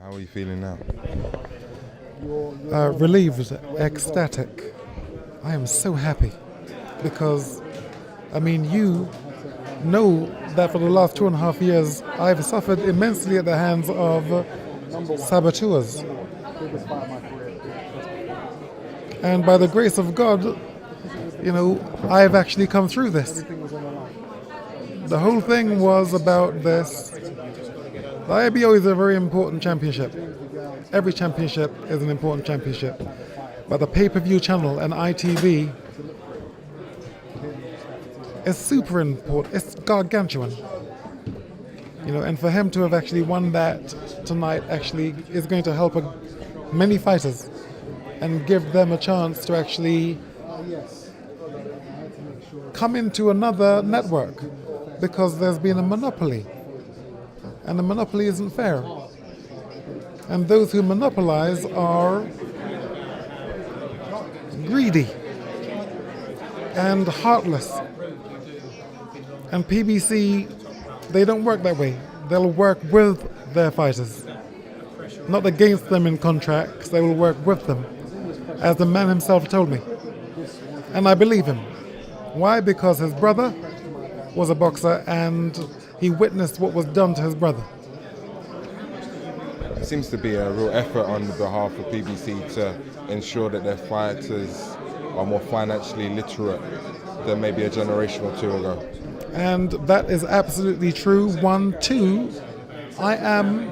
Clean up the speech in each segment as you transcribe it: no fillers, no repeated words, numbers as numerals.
How are you feeling now? Relieved, ecstatic. I am so happy because, you know that for the last 2.5 years I've suffered immensely at the hands of saboteurs. And by the grace of God, I've actually come through this. The whole thing was about this. The IBO is a very important championship. Every championship is an important championship. But the pay-per-view channel and ITV is super important. It's gargantuan. And for him to have actually won that tonight actually is going to help many fighters and give them a chance to actually come into another network, because there's been a monopoly. And the monopoly isn't fair. And those who monopolize are greedy and heartless. And PBC, they don't work that way. They'll work with their fighters, not against them in contracts. They will work with them, as the man himself told me. And I believe him. Why? Because his brother was a boxer and he witnessed what was done to his brother. There seems to be a real effort on behalf of PBC to ensure that their fighters are more financially literate than maybe a generation or two ago. And that is absolutely true. 1, 2, I am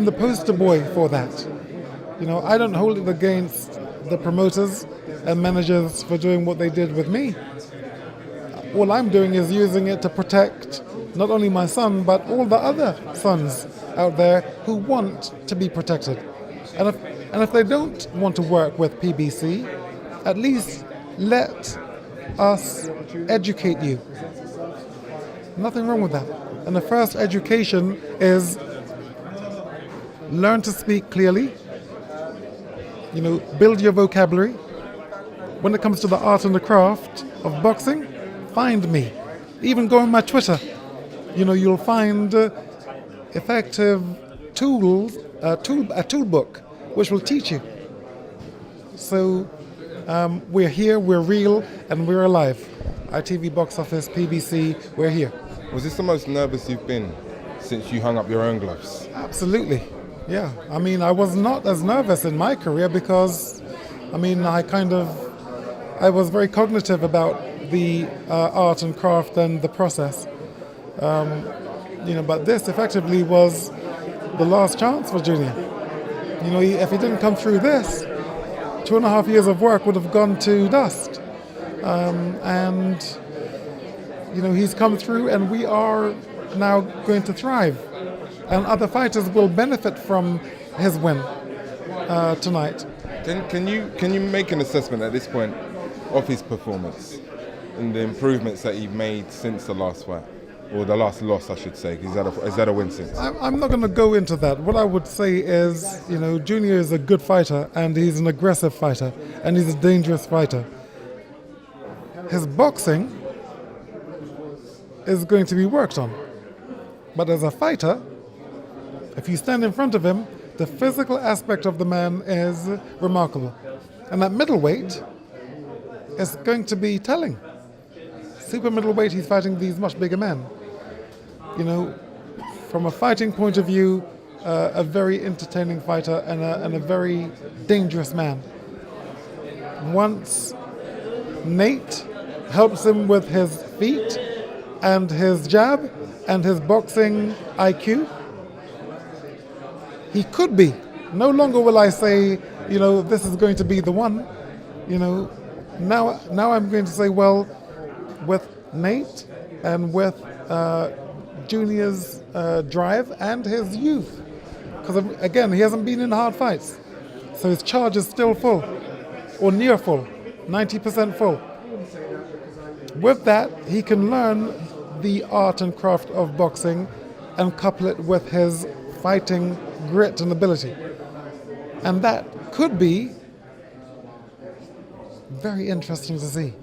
the poster boy for that. I don't hold it against the promoters and managers for doing what they did with me. All I'm doing is using it to protect not only my son, but all the other sons out there who want to be protected. And if they don't want to work with PBC, at least let us educate you. Nothing wrong with that. And the first education is learn to speak clearly, build your vocabulary. When it comes to the art and the craft of boxing, find me. Even go on my Twitter. You'll find effective tools, a toolbook, which will teach you. So we're here, we're real, and we're alive. ITV Box Office, PBC, we're here. Was this the most nervous you've been since you hung up your own gloves? Absolutely, yeah. I was not as nervous in my career because, I was very cognitive about the art and craft and the process. But this effectively was the last chance for Junior. If he didn't come through this, 2.5 years of work would have gone to dust. He's come through, and we are now going to thrive. And other fighters will benefit from his win tonight. Can you make an assessment at this point of his performance and the improvements that he made since the last fight? Or the last loss, I should say. Is that a win since? I'm not going to go into that. What I would say is, Junior is a good fighter, and he's an aggressive fighter, and he's a dangerous fighter. His boxing is going to be worked on. But as a fighter, if you stand in front of him, the physical aspect of the man is remarkable. And at middleweight, it's going to be telling. Super middleweight, he's fighting these much bigger men. From a fighting point of view, a very entertaining fighter and a very dangerous man. Once Nate helps him with his feet and his jab and his boxing IQ, he could be. No longer will I say, this is going to be the one. Now I'm going to say, well, with Nate and with Junior's drive and his youth, because again, he hasn't been in hard fights, so his charge is still full, or near full, 90% full. With that, he can learn the art and craft of boxing and couple it with his fighting grit and ability. And that could be very interesting to see.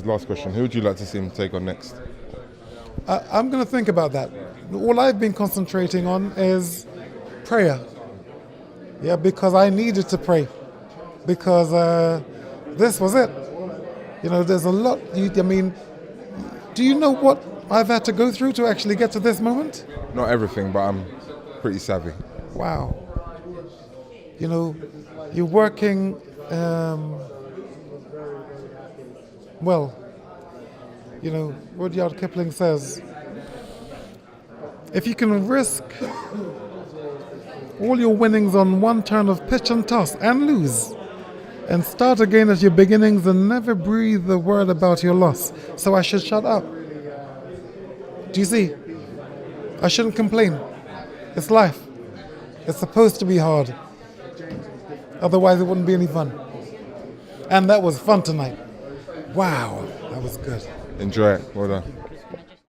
Last question, who would you like to see him take on next? I'm going to think about that. All I've been concentrating on is prayer. Yeah, because I needed to pray. Because this was it. You know, there's a lot. I mean, do you know what I've had to go through to actually get to this moment? Not everything, but I'm pretty savvy. Wow. You know, you're working, well, you know, Rudyard Kipling says, if you can risk all your winnings on one turn of pitch and toss and lose, and start again at your beginnings and never breathe a word about your loss, so I should shut up. Do you see? I shouldn't complain. It's life. It's supposed to be hard. Otherwise it wouldn't be any fun. And that was fun tonight. Wow, that was good. Enjoy it. Well done.